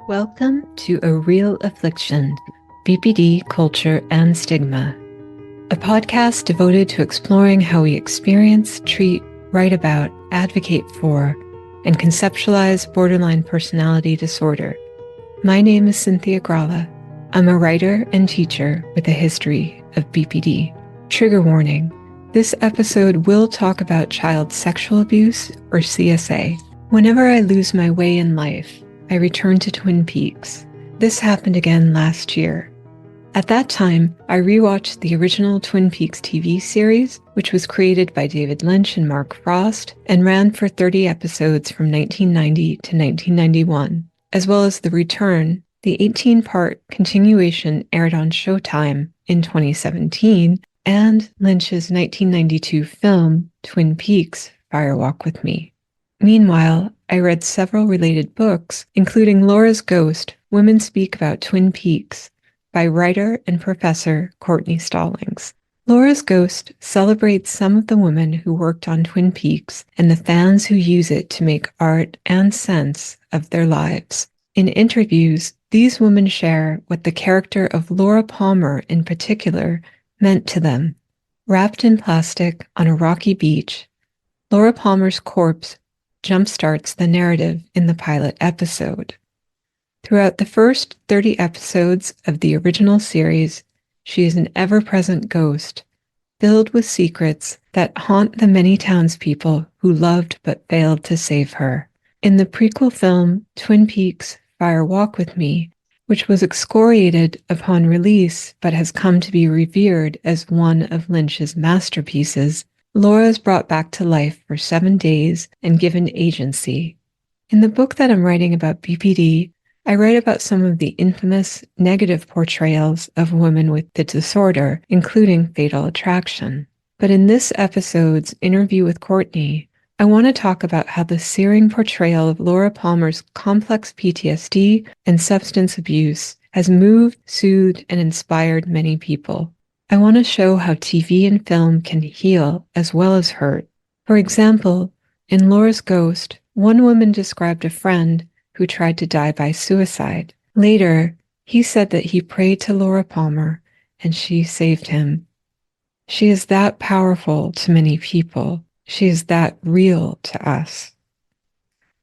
Welcome to A Real Affliction, BPD Culture and Stigma, a podcast devoted to exploring how we experience, treat, write about, advocate for, and conceptualize borderline personality disorder. My name is Cynthia Gralla. I'm a writer and teacher with a history of BPD. Trigger warning, this episode will talk about child sexual abuse, or CSA. Whenever I lose my way in life, I returned to Twin Peaks. This happened again last year. At that time, I rewatched the original Twin Peaks TV series, which was created by David Lynch and Mark Frost, and ran for 30 episodes from 1990 to 1991, as well as The Return, the 18-part continuation aired on Showtime in 2017, and Lynch's 1992 film, Twin Peaks: Fire Walk with Me. Meanwhile, I read several related books, including Laura's Ghost, Women Speak About Twin Peaks, by writer and professor Courtenay Stallings. Laura's Ghost celebrates some of the women who worked on Twin Peaks and the fans who use it to make art and sense of their lives. In interviews, these women share what the character of Laura Palmer in particular meant to them. Wrapped in plastic on a rocky beach, Laura Palmer's corpse jumpstarts the narrative in the pilot episode. Throughout the first 30 episodes of the original series, she is an ever-present ghost, filled with secrets that haunt the many townspeople who loved but failed to save her. In the prequel film, Twin Peaks: Fire Walk with Me, which was excoriated upon release but has come to be revered as one of Lynch's masterpieces, Laura is brought back to life for 7 days and given agency. In the book that I'm writing about BPD, I write about some of the infamous negative portrayals of women with the disorder, including fatal attraction. But in this episode's interview with Courtenay, I want to talk about how the searing portrayal of Laura Palmer's complex PTSD and substance abuse has moved, soothed, and inspired many people. I want to show how TV and film can heal as well as hurt. For example, in Laura's Ghost, one woman described a friend who tried to die by suicide. Later, he said that he prayed to Laura Palmer and she saved him. She is that powerful to many people. She is that real to us.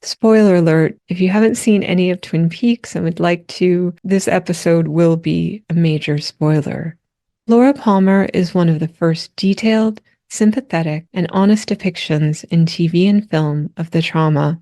Spoiler alert, if you haven't seen any of Twin Peaks and would like to, this episode will be a major spoiler. Laura Palmer is one of the first detailed, sympathetic, and honest depictions in TV and film of the trauma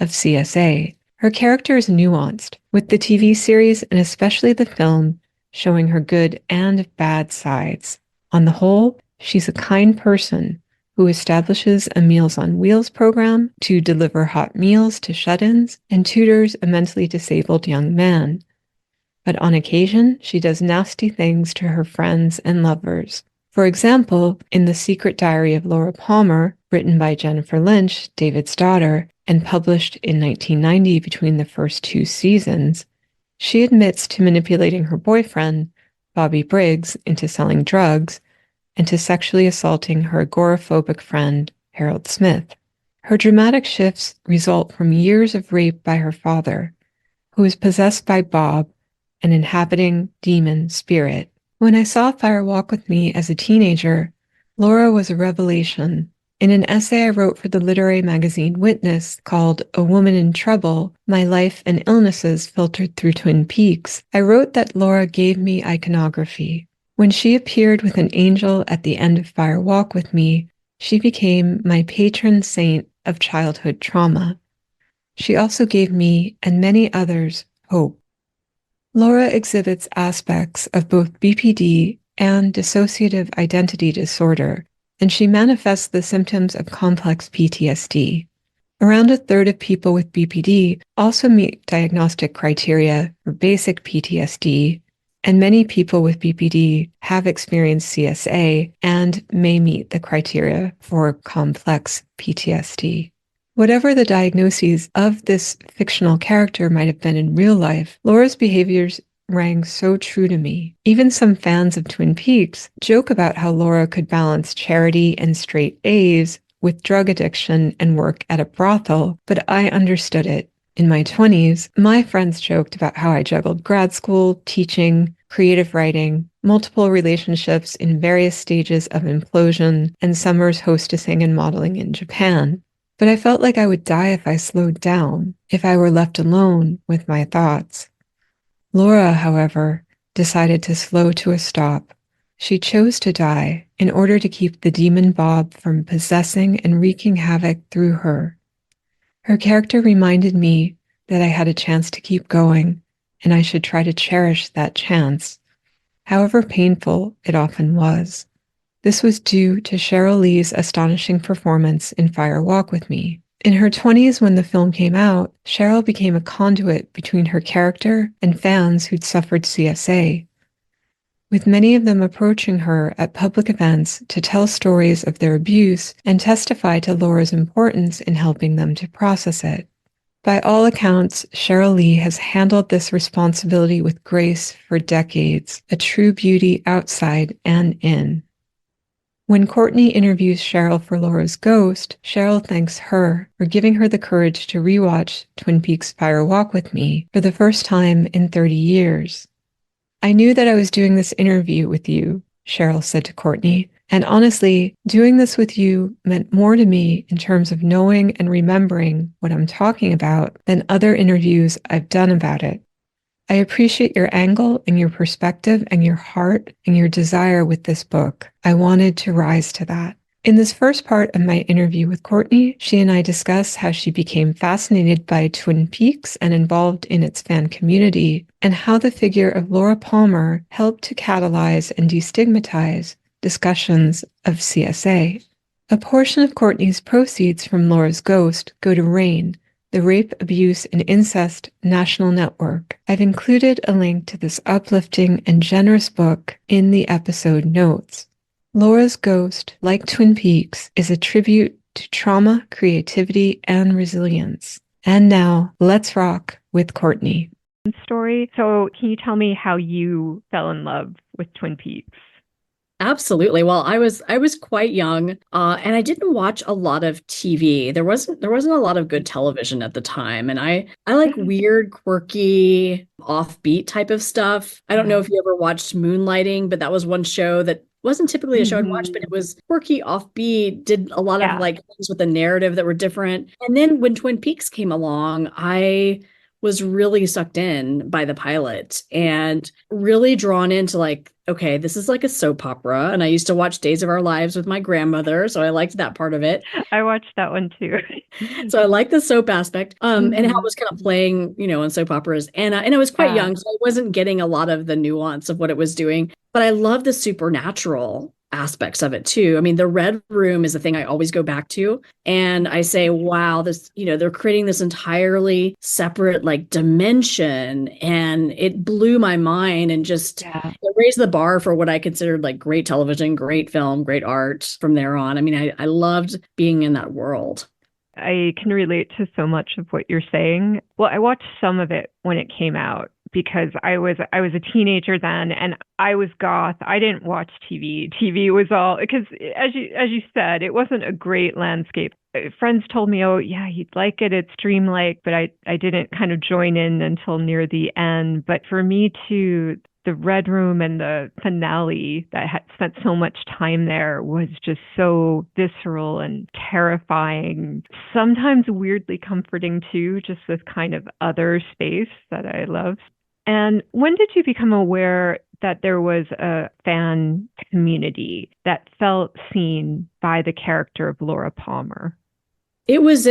of CSA. Her character is nuanced, with the TV series and especially the film showing her good and bad sides. On the whole, she's a kind person who establishes a Meals on Wheels program to deliver hot meals to shut-ins and tutors a mentally disabled young man. But on occasion, she does nasty things to her friends and lovers. For example, in The Secret Diary of Laura Palmer, written by Jennifer Lynch, David's daughter, and published in 1990 between the first 2 seasons, she admits to manipulating her boyfriend, Bobby Briggs, into selling drugs and to sexually assaulting her agoraphobic friend, Harold Smith. Her dramatic shifts result from years of rape by her father, who is possessed by Bob, an inhabiting demon spirit. When I saw Fire Walk with Me as a teenager, Laura was a revelation. In an essay I wrote for the literary magazine Witness called A Woman in Trouble, My Life and Illnesses Filtered Through Twin Peaks, I wrote that Laura gave me iconography. When she appeared with an angel at the end of Fire Walk with Me, she became my patron saint of childhood trauma. She also gave me, and many others, hope. Laura exhibits aspects of both BPD and dissociative identity disorder, and she manifests the symptoms of complex PTSD. Around a third of people with BPD also meet diagnostic criteria for basic PTSD, and many people with BPD have experienced CSA and may meet the criteria for complex PTSD. Whatever the diagnoses of this fictional character might have been in real life, Laura's behaviors rang so true to me. Even some fans of Twin Peaks joke about how Laura could balance charity and straight A's with drug addiction and work at a brothel, but I understood it. In my 20s, my friends joked about how I juggled grad school, teaching, creative writing, multiple relationships in various stages of implosion, and summers hostessing and modeling in Japan. But I felt like I would die if I slowed down, if I were left alone with my thoughts. Laura, however, decided to slow to a stop. She chose to die in order to keep the demon Bob from possessing and wreaking havoc through her. Her character reminded me that I had a chance to keep going, and I should try to cherish that chance, however painful it often was. This was due to Cheryl Lee's astonishing performance in Fire Walk with Me. In her 20s, when the film came out, Cheryl became a conduit between her character and fans who'd suffered CSA, with many of them approaching her at public events to tell stories of their abuse and testify to Laura's importance in helping them to process it. By all accounts, Cheryl Lee has handled this responsibility with grace for decades, a true beauty outside and in. When Courtenay interviews Cheryl for Laura's Ghost, Cheryl thanks her for giving her the courage to rewatch Twin Peaks Fire Walk with Me for the first time in 30 years. I knew that I was doing this interview with you, Cheryl said to Courtenay, and honestly, doing this with you meant more to me in terms of knowing and remembering what I'm talking about than other interviews I've done about it. I appreciate your angle and your perspective and your heart and your desire with this book. I wanted to rise to that. In this first part of my interview with Courtenay, she and I discuss how she became fascinated by Twin Peaks and involved in its fan community, and how the figure of Laura Palmer helped to catalyze and destigmatize discussions of CSA. A portion of Courtenay's proceeds from Laura's Ghost go to RAIN, the Rape, Abuse, and Incest National Network. I've included a link to this uplifting and generous book in the episode notes. Laura's Ghost, like Twin Peaks, is a tribute to trauma, creativity, and resilience. And now, let's rock with Courtenay. Story. So can you tell me how you fell in love with Twin Peaks? Absolutely. Well, I was quite young, and I didn't watch a lot of TV. There wasn't a lot of good television at the time, and I like weird, quirky, offbeat type of stuff. I don't know if you ever watched Moonlighting, but that was one show that wasn't typically a show I'd watch, but it was quirky, offbeat, did a lot of like things with the narrative that were different. And then when Twin Peaks came along, I was really sucked in by the pilot and really drawn into like, okay, this is like a soap opera. And I used to watch Days of Our Lives with my grandmother, so I liked that part of it. I watched that one too. So I like the soap aspect, and how it was kind of playing, in soap operas. And I was quite young, so I wasn't getting a lot of the nuance of what it was doing. But I love the supernatural aspects of it too. I mean, the Red Room is the thing I always go back to. And I say, wow, this, they're creating this entirely separate like dimension. And it blew my mind and just it raised the bar for what I considered like great television, great film, great art from there on. I mean, I loved being in that world. I can relate to so much of what you're saying. Well, I watched some of it when it came out because I was a teenager then, and I was goth. I didn't watch TV. TV was all because, as you said, it wasn't a great landscape. Friends told me, "Oh, yeah, you'd like it. It's dreamlike," but I didn't kind of join in until near the end. But for me too, the Red Room and the finale that had spent so much time there was just so visceral and terrifying, sometimes weirdly comforting too, just this kind of other space that I loved. And when did you become aware that there was a fan community that felt seen by the character of Laura Palmer? It was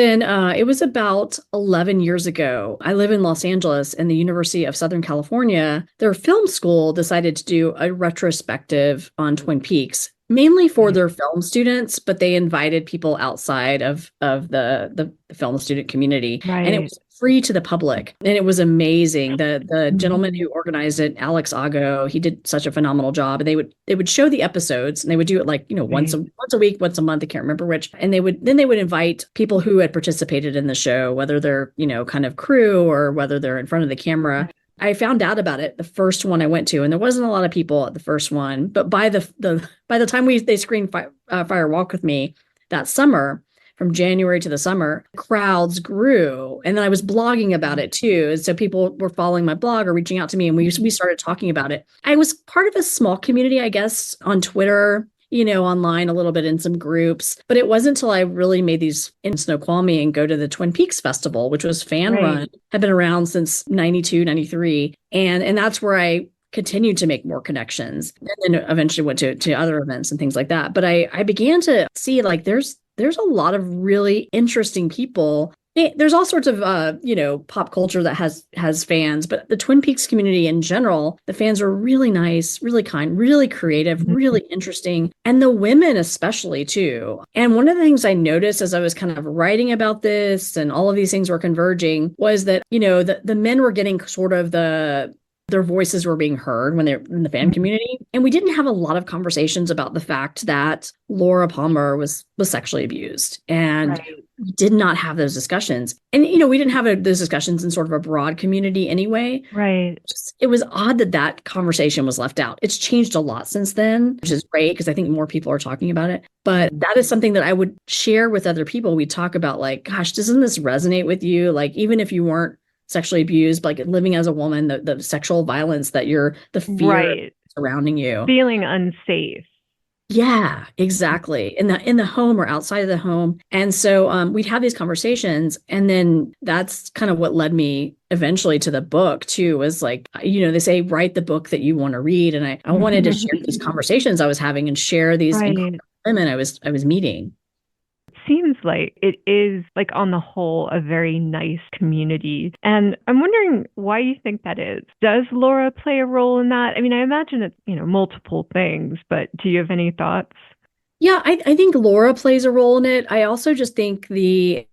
about 11 years ago. I live in Los Angeles, and the University of Southern California, their film school decided to do a retrospective on Twin Peaks, mainly for their film students, but they invited people outside of the film student community. Right. And it was free to the public. And it was amazing. The gentleman who organized it, Alex Ago, he did such a phenomenal job. And they would show the episodes, and they would do it like, once a week, once a month, I can't remember which. And they would invite people who had participated in the show, whether they're, kind of crew or whether they're in front of the camera. I found out about it the first one I went to, and there wasn't a lot of people at the first one. But by the time they screened Fire Walk with Me that summer, from January to the summer, crowds grew. And then I was blogging about it too. And so people were following my blog or reaching out to me, and we started talking about it. I was part of a small community, I guess, on Twitter, online a little bit in some groups. But it wasn't until I really made these in Snoqualmie and go to the Twin Peaks Festival, which was fan run, had been around since 92, 93. And that's where I continued to make more connections, and then eventually went to other events and things like that. But I began to see like there's a lot of really interesting people. There's all sorts of pop culture that has fans, but the Twin Peaks community in general, the fans are really nice, really kind, really creative, really interesting, and the women especially too. And one of the things I noticed as I was kind of writing about this and all of these things were converging was that the men were getting sort of their voices were being heard when they're in the fan community. And we didn't have a lot of conversations about the fact that Laura Palmer was sexually abused. And we did not have those discussions. And, we didn't have those discussions in sort of a broad community anyway. Right. It was odd that conversation was left out. It's changed a lot since then, which is great because I think more people are talking about it. But that is something that I would share with other people. We talk about like, gosh, doesn't this resonate with you? Like, even if you weren't sexually abused, like living as a woman, the sexual violence that the fear surrounding you, feeling unsafe. Yeah, exactly. In the home or outside of the home. And so we'd have these conversations, and then that's kind of what led me eventually to the book too, was like, they say, write the book that you want to read. And I wanted to share these conversations I was having and share these incredible women I was meeting. Seems like it is, like, on the whole, a very nice community. And I'm wondering why you think that is. Does Laura play a role in that? I mean, I imagine it's, multiple things, but do you have any thoughts? Yeah, I think Laura plays a role in it. I also just think the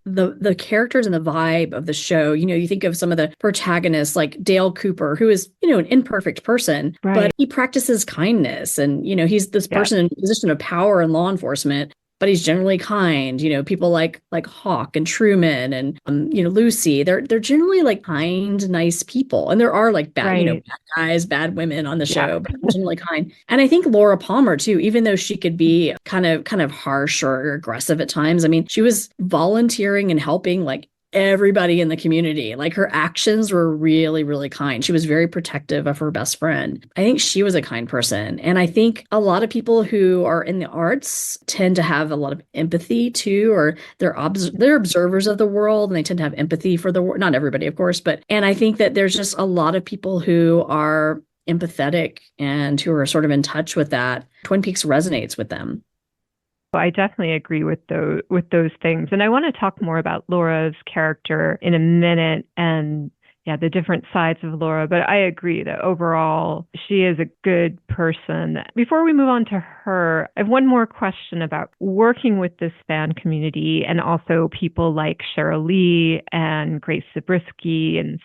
characters and the vibe of the show, you think of some of the protagonists like Dale Cooper, who is, an imperfect person, but he practices kindness. And, he's this person in a position of power in law enforcement, but he's generally kind. People like Hawk and Truman and Lucy. They're generally like kind, nice people, and there are like bad bad guys, bad women on the show, but generally kind. And I think Laura Palmer too, even though she could be kind of harsh or aggressive at times. I mean, she was volunteering and helping like everybody in the community. Like, her actions were really, really kind. She was very protective of her best friend. I think she was a kind person. And I think a lot of people who are in the arts tend to have a lot of empathy too, or they're observers of the world, and they tend to have empathy for the world. Not everybody, of course, and I think that there's just a lot of people who are empathetic and who are sort of in touch with that. Twin Peaks resonates with them. I definitely agree with those things. And I want to talk more about Laura's character in a minute, and the different sides of Laura. But I agree that overall, she is a good person. Before we move on to her, I have one more question about working with this fan community, and also people like Cheryl Lee and Grace Zabriskie and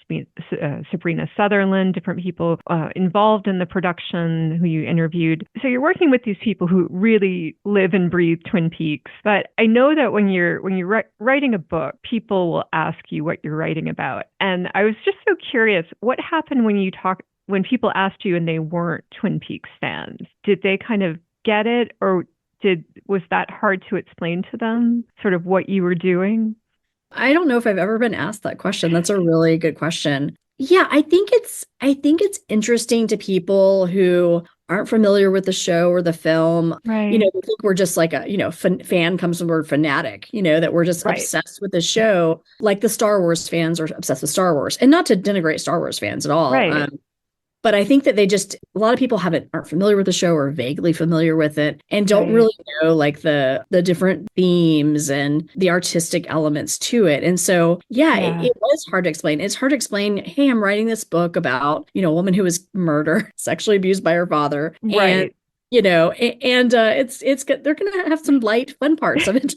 Sabrina Sutherland, different people involved in the production who you interviewed. So you're working with these people who really live and breathe Twin Peaks. But I know that when you're writing a book, people will ask you what you're writing about. And I was just so curious, what happened when people asked you and they weren't Twin Peaks fans? Did they kind of get it, or was that hard to explain to them, sort of what you were doing? I don't know if I've ever been asked that question. That's a really good question. Yeah, I think it's interesting to people who aren't familiar with the show or the film. Right. They think we're just like a, fan comes from the word fanatic, that we're just obsessed with the show, like the Star Wars fans are obsessed with Star Wars. And not to denigrate Star Wars fans at all. Right. But I think that a lot of people aren't familiar with the show or vaguely familiar with it, and don't really know like the different themes and the artistic elements to it. And so, it was hard to explain. It's hard to explain, hey, I'm writing this book about, a woman who was murdered, sexually abused by her father. Right. And, they're going to have some light, fun parts of it,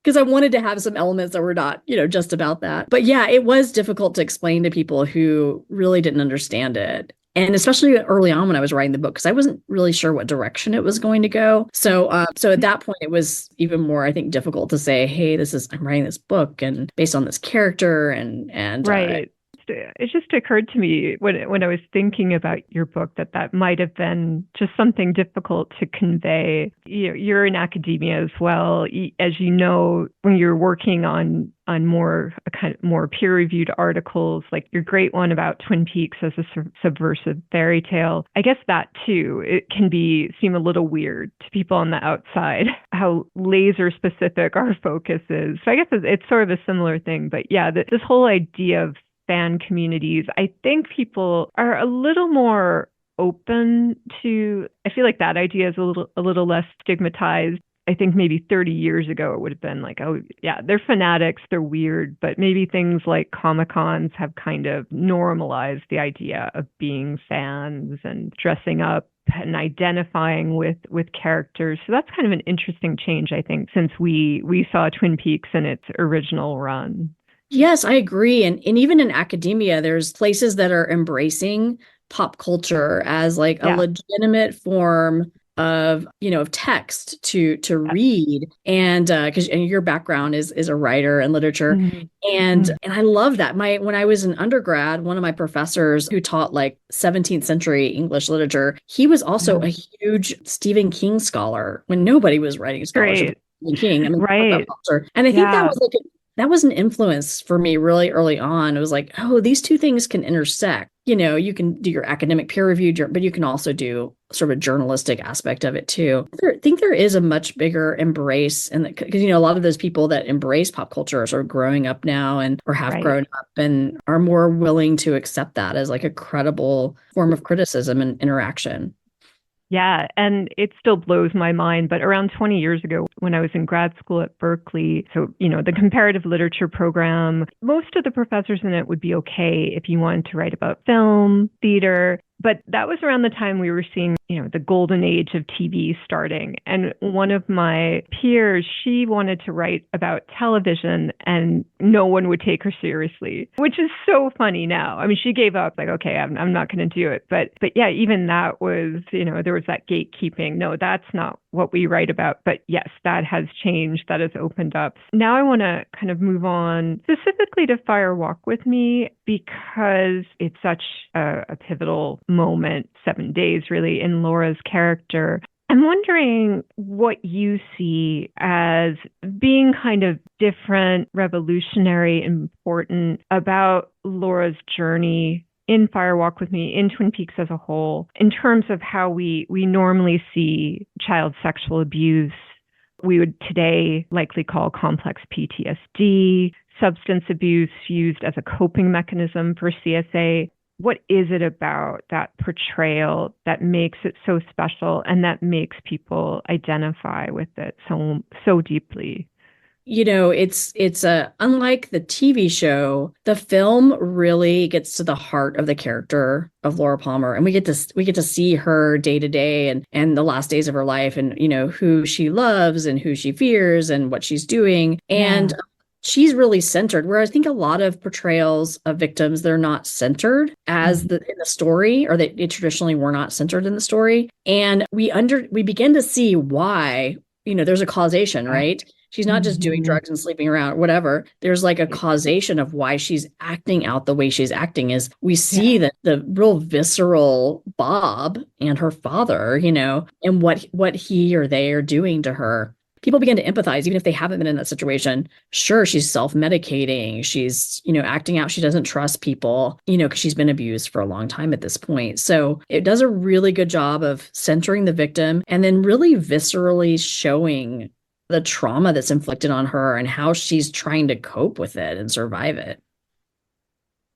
because I wanted to have some elements that were not, just about that. But it was difficult to explain to people who really didn't understand it. And especially early on when I was writing the book, because I wasn't really sure what direction it was going to go. So at that point, it was even more, I think, difficult to say, hey, I'm writing this book and based on this character and right. it just occurred to me when I was thinking about your book that might have been just something difficult to convey. You're in academia as well. As you know, when you're working on more kind of more peer-reviewed articles, like your great one about Twin Peaks as a subversive fairy tale, I guess that too, it can seem a little weird to people on the outside how laser specific our focus is. So I guess it's sort of a similar thing. But yeah, this whole idea of fan communities, I think people are a little more open to. I feel like that idea is a little less stigmatized. I think maybe 30 years ago, it would have been like, oh, yeah, they're fanatics, they're weird. But maybe things like Comic-Cons have kind of normalized the idea of being fans and dressing up and identifying with characters. So that's kind of an interesting change, I think, since we saw Twin Peaks in its original run. Yes, I agree. And even in academia, there's places that are embracing pop culture as like a legitimate form of text to read, and because your background is a writer and literature, and I love that. When I was an undergrad, one of my professors who taught like 17th century English literature, he was also a huge Stephen King scholar when nobody was writing scholarship on Stephen King. I mean, right. And I think that was like that was an influence for me really early on. It was like, oh, these two things can intersect. You can do your academic peer review, but you can also do sort of a journalistic aspect of it too. I think there is a much bigger embrace, and because a lot of those people that embrace pop culture are sort of growing up now or have grown up and are more willing to accept that as like a credible form of criticism and interaction. Yeah, and it still blows my mind. But around 20 years ago, when I was in grad school at Berkeley, so, the comparative literature program, most of the professors in it would be okay if you wanted to write about film, theater. But that was around the time we were seeing, the golden age of TV starting. And one of my peers, she wanted to write about television and no one would take her seriously, which is so funny now. I mean, she gave up like, okay, I'm not going to do it. But yeah, even that was, there was that gatekeeping. No, that's not what we write about. But yes, that has changed. That has opened up. Now I want to kind of move on specifically to Fire Walk with Me because it's such a pivotal moment, 7 days really, in Laura's character. I'm wondering what you see as being kind of different, revolutionary, important about Laura's journey in Fire Walk with Me, in Twin Peaks as a whole, in terms of how we normally see child sexual abuse. We would today likely call complex PTSD, substance abuse used as a coping mechanism for CSA. What is it about that portrayal that makes it so special and that makes people identify with it so deeply? It's unlike the TV show, the film really gets to the heart of the character of Laura Palmer, and we get to see her day to day and the last days of her life, and who she loves and who she fears and what she's doing. And she's really centered, where I think a lot of portrayals of victims, they're not centered as in the story, or they traditionally were not centered in the story. And we begin to see why, there's a causation, right? She's not just doing drugs and sleeping around, whatever. There's like a causation of why she's acting out the way she's acting. Is we see that the real visceral Bob and her father, and what he or they are doing to her. People begin to empathize, even if they haven't been in that situation. Sure, she's self-medicating. She's, acting out. She doesn't trust people, because she's been abused for a long time at this point. So it does a really good job of centering the victim and then really viscerally showing the trauma that's inflicted on her and how she's trying to cope with it and survive it.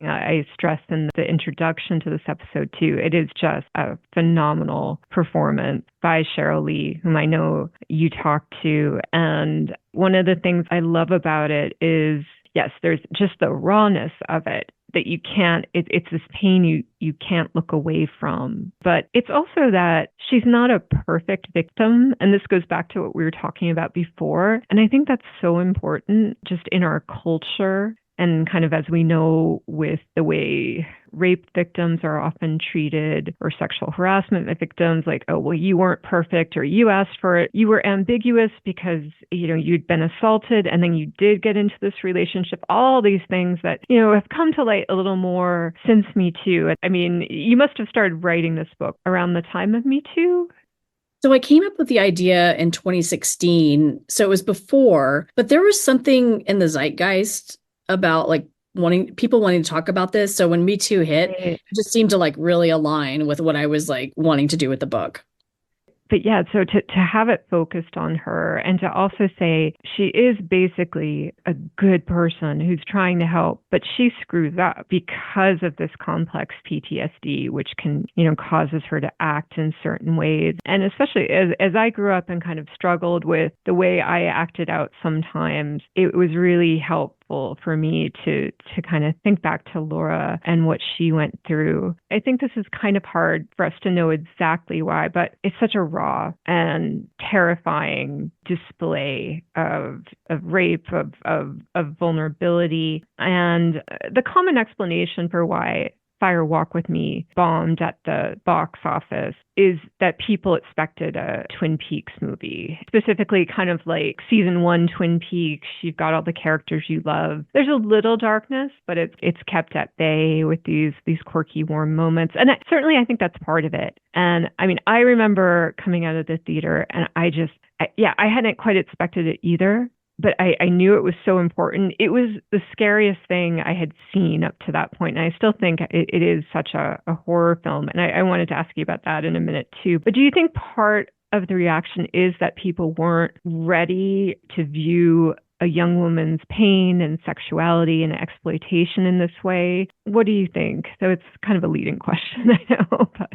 I stressed in the introduction to this episode too, it is just a phenomenal performance by Cheryl Lee, whom I know you talked to. And one of the things I love about it is, yes, there's just the rawness of it that you can't, it's this pain you can't look away from. But it's also that she's not a perfect victim. And this goes back to what we were talking about before. And I think that's so important just in our culture And kind of as we know with the way rape victims are often treated, or sexual harassment victims, like, oh, well, you weren't perfect, or you asked for it. You were ambiguous because, you'd been assaulted and then you did get into this relationship. All these things that, have come to light a little more since Me Too. I mean, you must have started writing this book around the time of Me Too. So I came up with the idea in 2016. So it was before, but there was something in the zeitgeist about like people wanting to talk about this. So when Me Too hit, it just seemed to like really align with what I was like wanting to do with the book. But yeah, so to have it focused on her, and to also say she is basically a good person who's trying to help, but she screws up because of this complex PTSD, which can, causes her to act in certain ways. And especially as I grew up and kind of struggled with the way I acted out sometimes, it was really helpful for me to kind of think back to Laura and what she went through. I think this is kind of hard for us to know exactly why, but it's such a raw and terrifying display of rape, of vulnerability. And the common explanation for why Fire Walk with Me bombed at the box office is that people expected a Twin Peaks movie, specifically kind of like season 1 Twin Peaks. You've got all the characters you love. There's a little darkness, but it's kept at bay with these quirky, warm moments. And I think that's part of it. And I mean, I remember coming out of the theater and I hadn't quite expected it either. But I knew it was so important. It was the scariest thing I had seen up to that point. And I still think it is such a horror film. And I wanted to ask you about that in a minute too. But do you think part of the reaction is that people weren't ready to view a young woman's pain and sexuality and exploitation in this way? What do you think? So it's kind of a leading question, I know. But.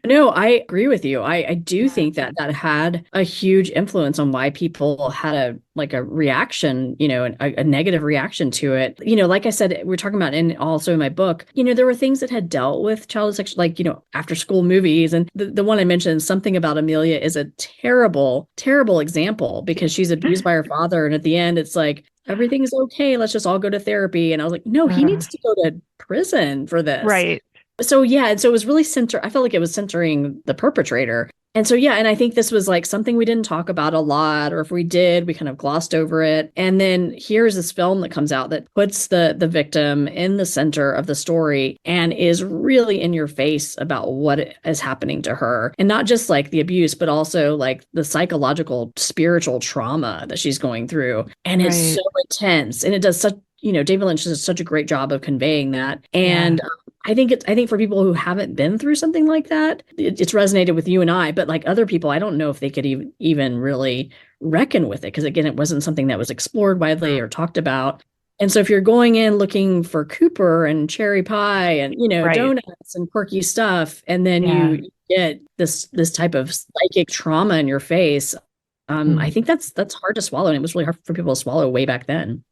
No, I agree with you. I do think that had a huge influence on why people had a reaction, a negative reaction to it. Like I said, we're talking about, and also in my book, there were things that had dealt with child sexual, like, after school movies. And the one I mentioned, Something About Amelia, is a terrible, terrible example because she's abused by her father. And at the end, it's like, everything is okay. Let's just all go to therapy. And I was like, no, he needs to go to prison for this. Right. So yeah, and so it was really I felt like it was centering the perpetrator. And so yeah, and I think this was like something we didn't talk about a lot, or if we did, we kind of glossed over it. And then here's this film that comes out that puts the victim in the center of the story and is really in your face about what is happening to her. And not just like the abuse, but also like the psychological, spiritual trauma that she's going through. And it's so intense. And it does such, David Lynch does such a great job of conveying that. And I think for people who haven't been through something like that, it's resonated with you and I, but like other people, I don't know if they could even really reckon with it. Because again, it wasn't something that was explored widely or talked about. And so if you're going in looking for Cooper and cherry pie and, donuts and quirky stuff, and then you get this type of psychic trauma in your face, I think that's hard to swallow. And it was really hard for people to swallow way back then.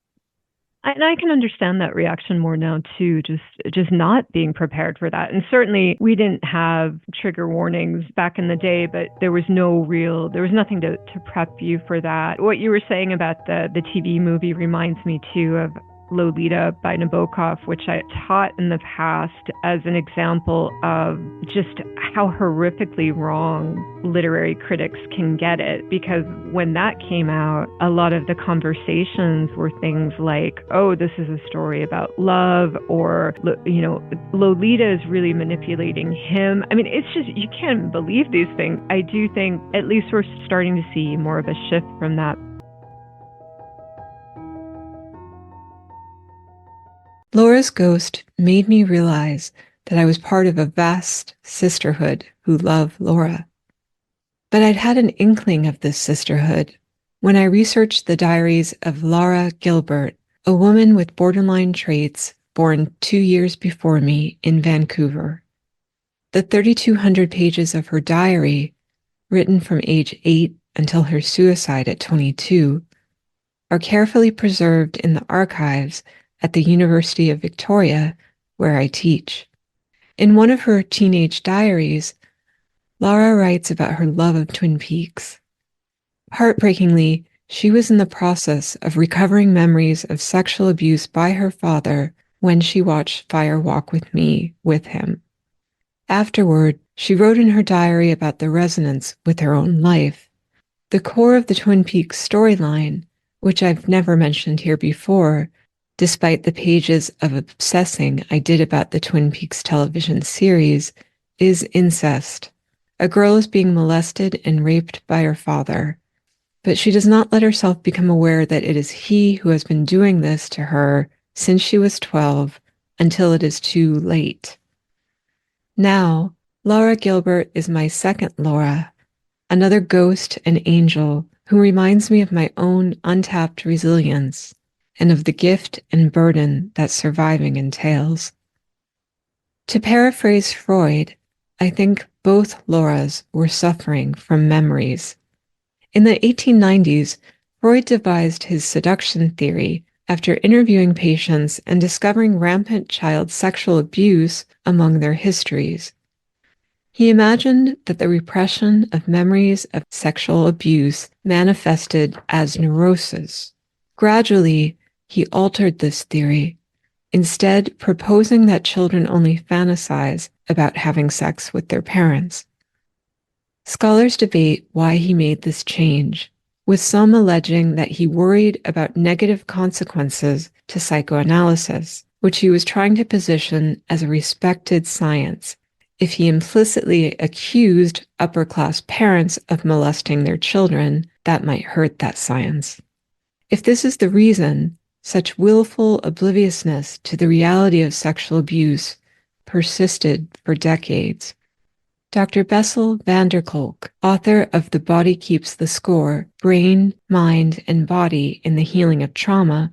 And I can understand that reaction more now too, just not being prepared for that. And certainly we didn't have trigger warnings back in the day, but there was nothing to prep you for that. What you were saying about the TV movie reminds me too of Lolita by Nabokov, which I taught in the past as an example of just how horrifically wrong literary critics can get it. Because when that came out, a lot of the conversations were things like, oh, this is a story about love, or, Lolita is really manipulating him. I mean, it's just, you can't believe these things. I do think at least we're starting to see more of a shift from that. Laura's ghost made me realize that I was part of a vast sisterhood who love Laura. But I'd had an inkling of this sisterhood when I researched the diaries of Laura Gilbert, a woman with borderline traits born 2 years before me in Vancouver. The 3,200 pages of her diary, written from age 8 until her suicide at 22, are carefully preserved in the archives at the University of Victoria, where I teach. In one of her teenage diaries, Laura writes about her love of Twin Peaks. Heartbreakingly, She was in the process of recovering memories of sexual abuse by her father when she watched Fire Walk with Me with him. Afterward, she wrote in her diary about the resonance with her own life. The core of the Twin Peaks storyline, which I've never mentioned here before, despite the pages of obsessing I did about the Twin Peaks television series, is incest. A girl is being molested and raped by her father, but she does not let herself become aware that it is he who has been doing this to her since she was 12 until it is too late. Now, Laura Gilbert is my second Laura, another ghost and angel who reminds me of my own untapped resilience and of the gift and burden that surviving entails. To paraphrase Freud, I think both Lauras were suffering from memories. In the 1890s, Freud devised his seduction theory after interviewing patients and discovering rampant child sexual abuse among their histories. He imagined that the repression of memories of sexual abuse manifested as neurosis. Gradually, he altered this theory, instead proposing that children only fantasize about having sex with their parents. Scholars debate why he made this change, with some alleging that he worried about negative consequences to psychoanalysis, which he was trying to position as a respected science, if he implicitly accused upper-class parents of molesting their children, that might hurt that science. If this is the reason, such willful obliviousness to the reality of sexual abuse persisted for decades. Dr. Bessel van der Kolk, author of The Body Keeps the Score, Brain, Mind, and Body in the Healing of Trauma,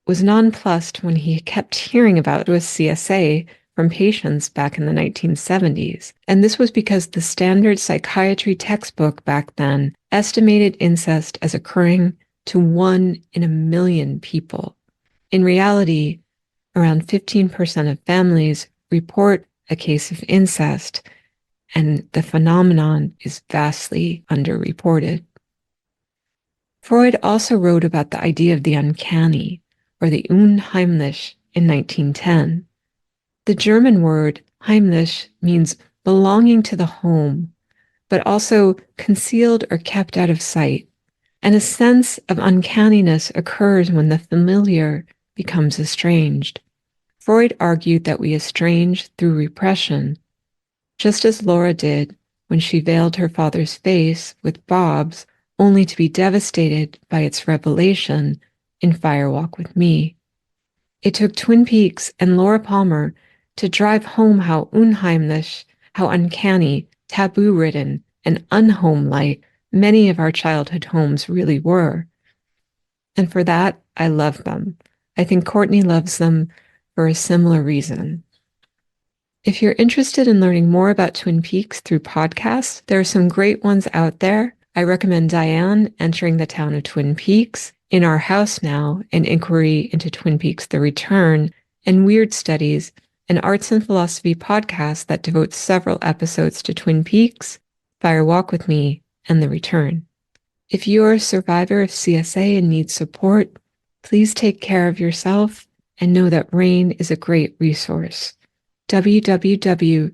was nonplussed when he kept hearing about it with CSA from patients back in the 1970s. And this was because the standard psychiatry textbook back then estimated incest as occurring to 1 in a million people. In reality, around 15% of families report a case of incest, and the phenomenon is vastly underreported. Freud also wrote about the idea of the uncanny, or the unheimlich, in 1910. The German word heimlich means belonging to the home, but also concealed or kept out of sight, and a sense of uncanniness occurs when the familiar becomes estranged. Freud argued that we estrange through repression, just as Laura did when she veiled her father's face with Bob's, only to be devastated by its revelation in Fire Walk with Me. It took Twin Peaks and Laura Palmer to drive home how unheimlich, how uncanny, taboo-ridden, and unhomelike many of our childhood homes really were. And for that, I love them. I think Courtenay loves them for a similar reason. If you're interested in learning more about Twin Peaks through podcasts, there are some great ones out there. I recommend Diane Entering the Town of Twin Peaks, In Our House Now, An Inquiry into Twin Peaks: The Return, and Weird Studies, an arts and philosophy podcast that devotes several episodes to Twin Peaks, Fire Walk with Me, and The Return. If you are a survivor of CSA and need support, please take care of yourself and know that RAINN is a great resource. www.rainn.org.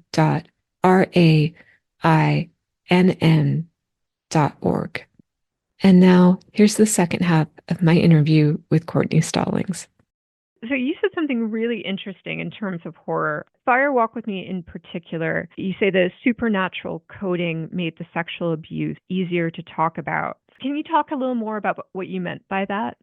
And now, here's the second half of my interview with Courtenay Stallings. So you said something really interesting in terms of horror. Fire Walk with Me in particular, you say the supernatural coding made the sexual abuse easier to talk about. Can you talk a little more about what you meant by that?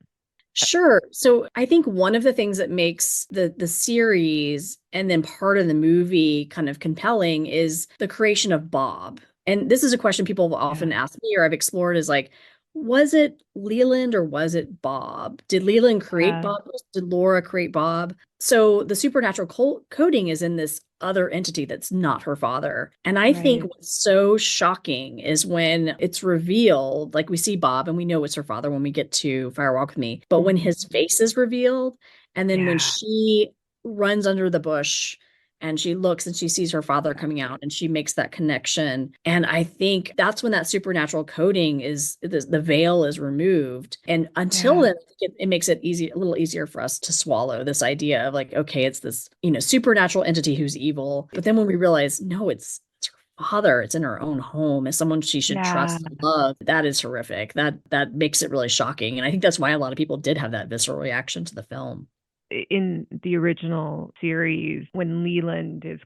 Sure. So I think one of the things that makes the series and then part of the movie kind of compelling is the creation of Bob. And this is a question people will often ask me, or I've explored, is like, was it Leland or was it Bob? Did Leland create Bob? Did Laura create Bob? So the supernatural coding is in this other entity that's not her father. And I think what's so shocking is when it's revealed, like we see Bob and we know it's her father when we get to Fire Walk with Me, but when his face is revealed, and then when she runs under the bush and she looks and she sees her father coming out and she makes that connection. And I think that's when that supernatural coding is, the veil is removed. And until then, it makes it a little easier for us to swallow this idea of like, okay, it's this, supernatural entity who's evil. But then when we realize, no, it's her father, it's in her own home, as someone she should trust and love, that is horrific. That makes it really shocking. And I think that's why a lot of people did have that visceral reaction to the film. In the original series, when Leland is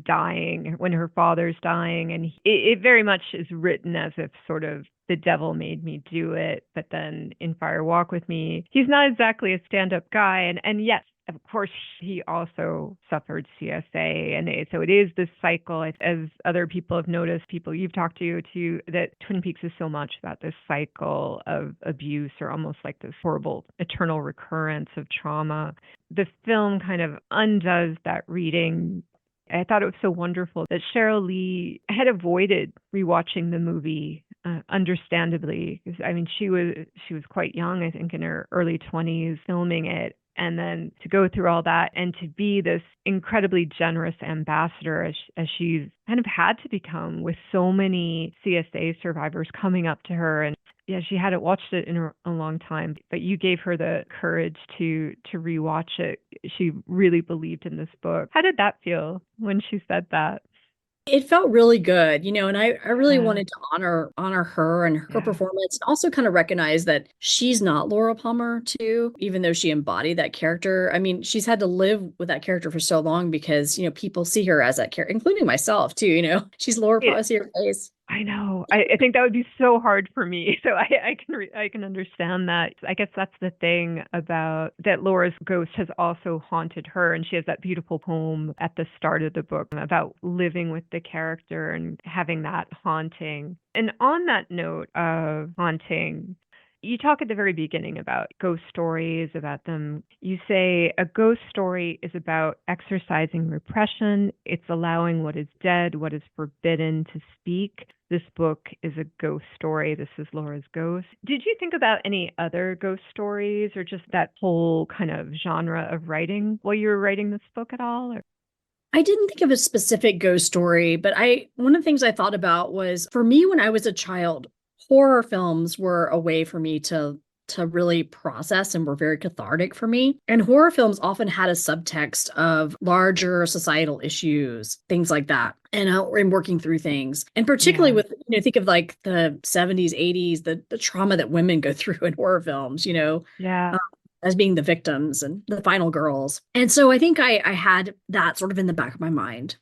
dying, when her father's dying, and it very much is written as if sort of the devil made me do it. But then in Fire Walk with Me, he's not exactly a stand-up guy. And yes, of course, he also suffered CSA. And so it is this cycle, as other people have noticed, people you've talked to too, that Twin Peaks is so much about this cycle of abuse, or almost like this horrible eternal recurrence of trauma. The film kind of undoes that reading. I thought it was so wonderful that Cheryl Lee had avoided rewatching the movie, understandably, because I mean she was quite young, I think in her early 20s, filming it. And then to go through all that and to be this incredibly generous ambassador, as she's kind of had to become, with so many CSA survivors coming up to her. And yeah, she hadn't watched it in a long time, but you gave her the courage to rewatch it. She really believed in this book. How did that feel when she said that? It felt really good, and I really wanted to honor her and her performance, and also kind of recognize that she's not Laura Palmer too, even though she embodied that character. I mean, she's had to live with that character for so long because, people see her as that character, including myself too, she's Laura Palmer, see her face. I know. I think that would be so hard for me. So I can understand that. I guess that's the thing about that. Laura's ghost has also haunted her, and she has that beautiful poem at the start of the book about living with the character and having that haunting. And on that note of haunting, you talk at the very beginning about ghost stories, about them. You say a ghost story is about exercising repression. It's allowing what is dead, what is forbidden to speak. This book is a ghost story. This is Laura's ghost. Did you think about any other ghost stories, or just that whole kind of genre of writing while you were writing this book at all? Or? I didn't think of a specific ghost story, but one of the things I thought about was, for me, when I was a child, horror films were a way for me to really process, and were very cathartic for me. And horror films often had a subtext of larger societal issues, things like that, and working through things. And particularly with, think of like the 70s, 80s, the trauma that women go through in horror films, as being the victims and the final girls. And so I think I had that sort of in the back of my mind.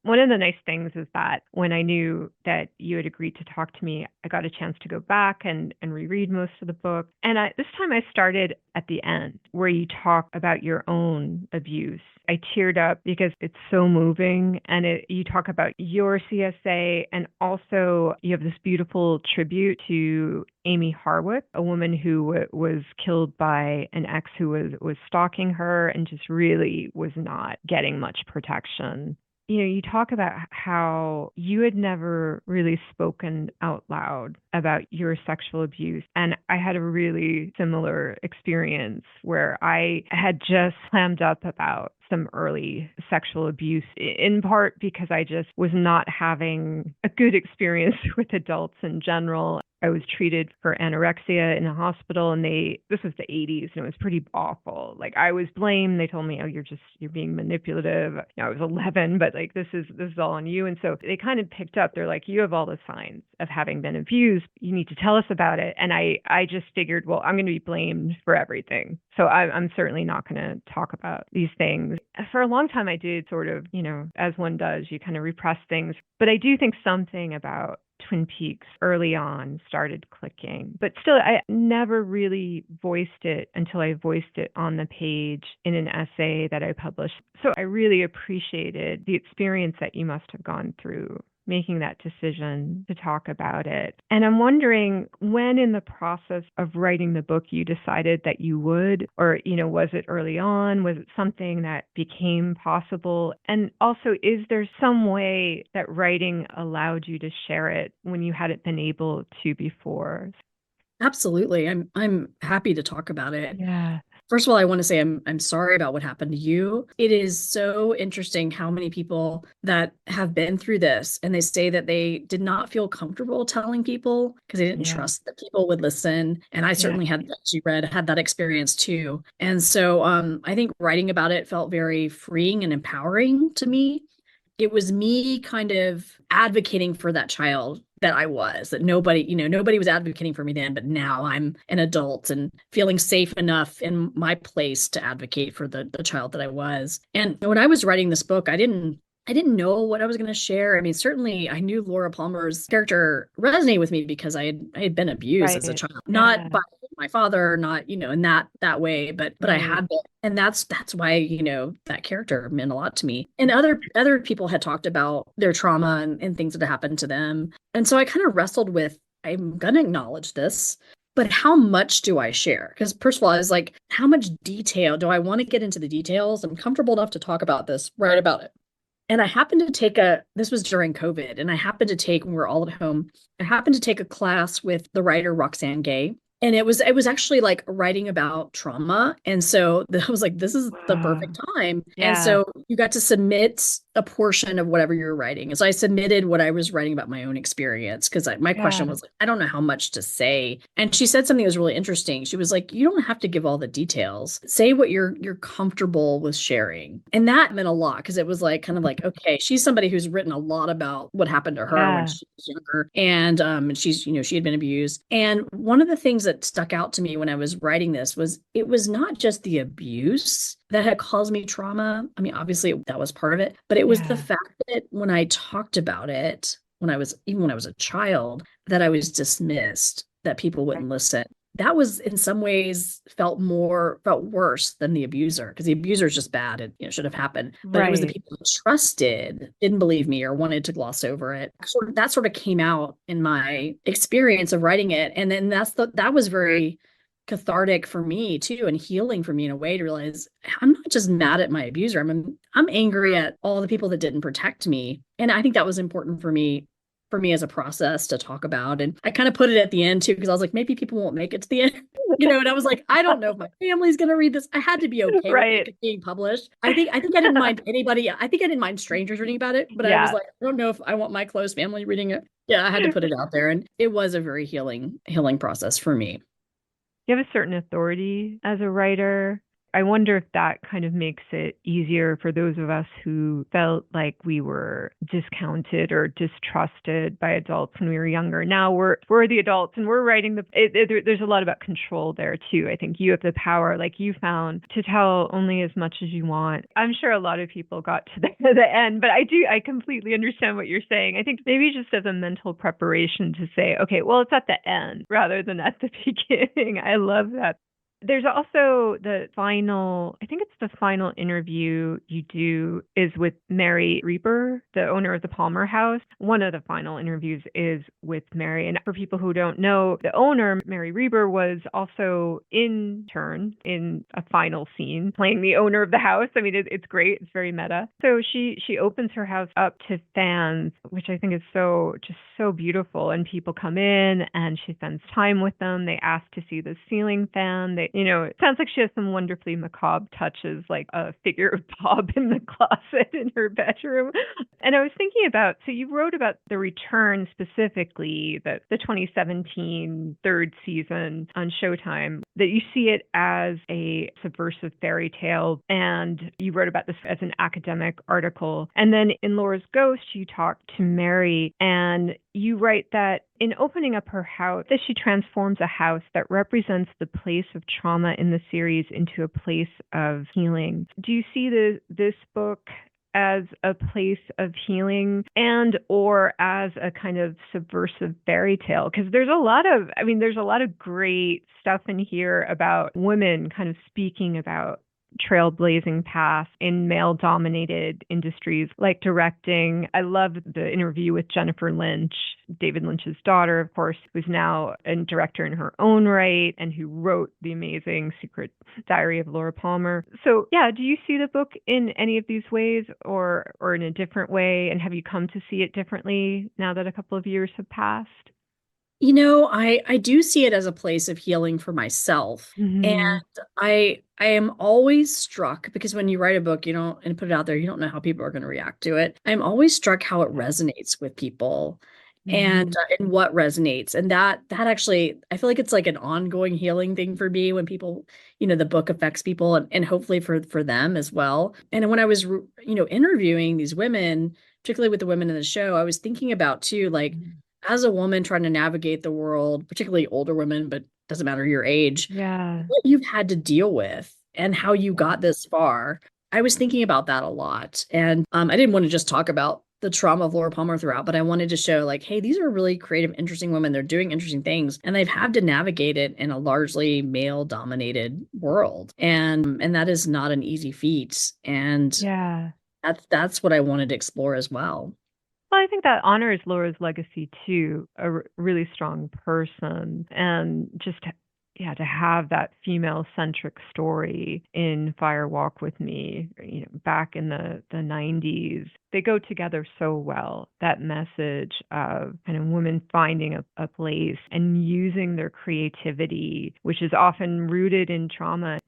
One of the nice things is that when I knew that you had agreed to talk to me, I got a chance to go back and reread most of the book. And this time I started at the end, where you talk about your own abuse. I teared up because it's so moving, and you talk about your CSA, and also you have this beautiful tribute to Amy Harwick, a woman who was killed by an ex who was stalking her and just really was not getting much protection. You talk about how you had never really spoken out loud about your sexual abuse. And I had a really similar experience where I had just clammed up about some early sexual abuse, in part because I just was not having a good experience with adults in general. I was treated for anorexia in a hospital, and this was the 80s, and it was pretty awful. Like, I was blamed. They told me, "Oh, you're being manipulative." I was 11, but like, this is all on you. And so they kind of picked up. They're like, "You have all the signs of having been abused. You need to tell us about it." And I just figured, well, I'm going to be blamed for everything, so I'm certainly not going to talk about these things. For a long time, I did sort of, as one does, you kind of repress things. But I do think something about Twin Peaks early on started clicking. But still, I never really voiced it until I voiced it on the page in an essay that I published. So I really appreciated the experience that you must have gone through making that decision to talk about it. And I'm wondering, when in the process of writing the book you decided that you would, or, was it early on? Was it something that became possible? And also, is there some way that writing allowed you to share it when you hadn't been able to before? Absolutely. I'm happy to talk about it. Yeah. First of all, I want to say I'm sorry about what happened to you. It is so interesting how many people that have been through this and they say that they did not feel comfortable telling people because they didn't Yeah. trust that people would listen. And I certainly had, as you read, had that experience too. And so I think writing about it felt very freeing and empowering to me. It was me kind of advocating for that child that I was, that nobody was advocating for me then, but now I'm an adult and feeling safe enough in my place to advocate for the child that I was. And when I was writing this book, I didn't know what I was going to share. I mean, certainly I knew Laura Palmer's character resonated with me because I had been abused as a child, not by my father, not, in that way, but I had been. And that's why, that character meant a lot to me. And other people had talked about their trauma and things that had happened to them. And so I kind of wrestled with, I'm going to acknowledge this, but how much do I share? Because first of all, I was like, how much detail do I want to get into the details? I'm comfortable enough to talk about this, write about it. And I happened to take this was during COVID, and when we were all at home, I happened to take a class with the writer Roxane Gay. And it was actually like writing about trauma. And so I was like, this is the perfect time. Yeah. And so you got to submit a portion of whatever you're writing. And so I submitted what I was writing about my own experience because my question was like, I don't know how much to say. And she said something that was really interesting. She was like, you don't have to give all the details. Say what you're comfortable with sharing. And that meant a lot because it was like kind of like, okay, she's somebody who's written a lot about what happened to her when she was younger. And she's, she had been abused. And one of the things that stuck out to me when I was writing this was it was not just the abuse that had caused me trauma. I mean, obviously that was part of it, but it was the fact that when I talked about it, when I was a child, that I was dismissed, that people wouldn't listen. That was in some ways felt worse than the abuser, because the abuser is just bad. It should have happened. But it was the people who trusted, didn't believe me, or wanted to gloss over it. That sort of came out in my experience of writing it. And then that was very cathartic for me too, and healing for me in a way, to realize I'm not just mad at my abuser. I'm angry at all the people that didn't protect me. And I think that was important for me as a process to talk about. And I kind of put it at the end too, because I was like, maybe people won't make it to the end, and I was like, I don't know if my family's going to read this. I had to be okay with it being published. I think I didn't mind anybody. I think I didn't mind strangers reading about it, but I was like, I don't know if I want my close family reading it. Yeah, I had to put it out there. And it was a very healing process for me. You have a certain authority as a writer. I wonder if that kind of makes it easier for those of us who felt like we were discounted or distrusted by adults when we were younger. Now we're the adults and we're writing there's a lot about control there too. I think you have the power, like you found, to tell only as much as you want. I'm sure a lot of people got to the end, but I completely understand what you're saying. I think maybe just as a mental preparation to say, okay, well, it's at the end rather than at the beginning. I love that. There's also the final interview you do is with Mary Reber, the owner of the Palmer House. One of the final interviews is with Mary. And for people who don't know, the owner, Mary Reber, was also in turn in a final scene playing the owner of the house. I mean, it's great. It's very meta. So she opens her house up to fans, which I think is so beautiful. And people come in and she spends time with them. They ask to see the ceiling fan. It sounds like she has some wonderfully macabre touches, like a figure of Bob in the closet in her bedroom. And I was thinking about, so you wrote about the return specifically, the 2017 third season on Showtime, that you see it as a subversive fairy tale. And you wrote about this as an academic article. And then in Laura's Ghost, you talked to Mary and you write that in opening up her house, that she transforms a house that represents the place of trauma in the series into a place of healing. Do you see this book as a place of healing and or as a kind of subversive fairy tale? Because there's a lot of great stuff in here about women kind of speaking about trailblazing paths in male-dominated industries like directing. I love the interview with Jennifer Lynch, David Lynch's daughter, of course, who's now a director in her own right and who wrote the amazing Secret Diary of Laura Palmer. So yeah, do you see the book in any of these ways or in a different way? And have you come to see it differently now that a couple of years have passed? I do see it as a place of healing for myself. And Hmm. I am always struck because when you write a book, and put it out there, you don't know how people are going to react to it. I'm always struck how it resonates with people Hmm. and what resonates. And that actually, I feel like it's like an ongoing healing thing for me when people, the book affects people and hopefully for them as well. And when I was, interviewing these women, particularly with the women in the show, I was thinking about too, like, as a woman trying to navigate the world, particularly older women, but doesn't matter your age, Yeah. what you've had to deal with and how you got this far. I was thinking about that a lot. And I didn't want to just talk about the trauma of Laura Palmer throughout, but I wanted to show like, hey, these are really creative, interesting women. They're doing interesting things and they've had to navigate it in a largely male dominated world. And that is not an easy feat. And Yeah. that's what I wanted to explore as well. Well, I think that honors Laura's legacy too, really strong person, and just yeah, to have that female-centric story in Fire Walk with Me, back in the 90s. They go together so well. That message of kind of women finding a place and using their creativity, which is often rooted in trauma.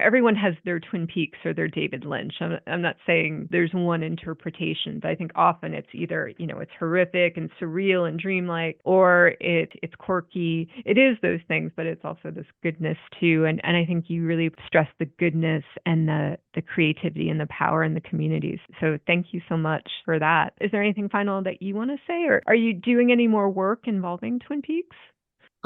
Everyone has their Twin Peaks or their David Lynch. I'm not saying there's one interpretation, but I think often it's either, it's horrific and surreal and dreamlike, or it's quirky. It is those things, but it's also this goodness too. And I think you really stress the goodness and the creativity and the power in the communities. So thank you so much for that. Is there anything final that you want to say, or are you doing any more work involving Twin Peaks?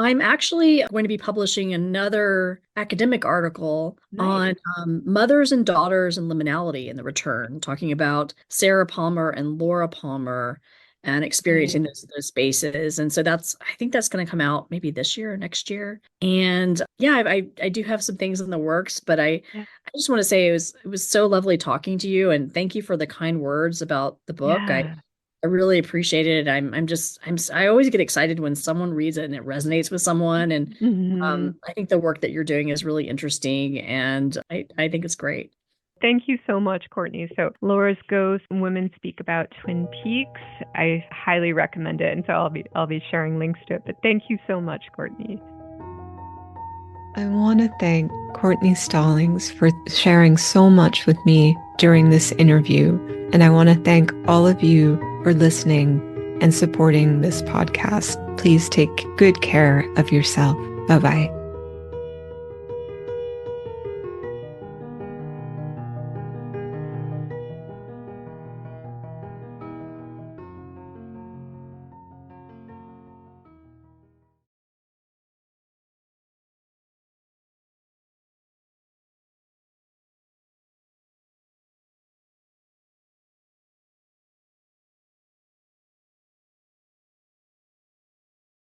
I'm actually going to be publishing another academic article Nice. on mothers and daughters and liminality in the return, talking about Sarah Palmer and Laura Palmer and experiencing Great. those spaces. And so I think that's going to come out maybe this year or next year. And yeah, I do have some things in the works, but Yeah. I just want to say it was so lovely talking to you and thank you for the kind words about the book. Yeah. I really appreciate it. I always get excited when someone reads it and it resonates with someone. And Mhm. I think the work that you're doing is really interesting and I think it's great. Thank you so much, Courtney. So, Laura's Ghost, Women Speak About Twin Peaks. I highly recommend it, and so I'll be sharing links to it. But thank you so much, Courtney. I want to thank Courtenay Stallings for sharing so much with me during this interview. And I want to thank all of you for listening and supporting this podcast. Please take good care of yourself. Bye-bye.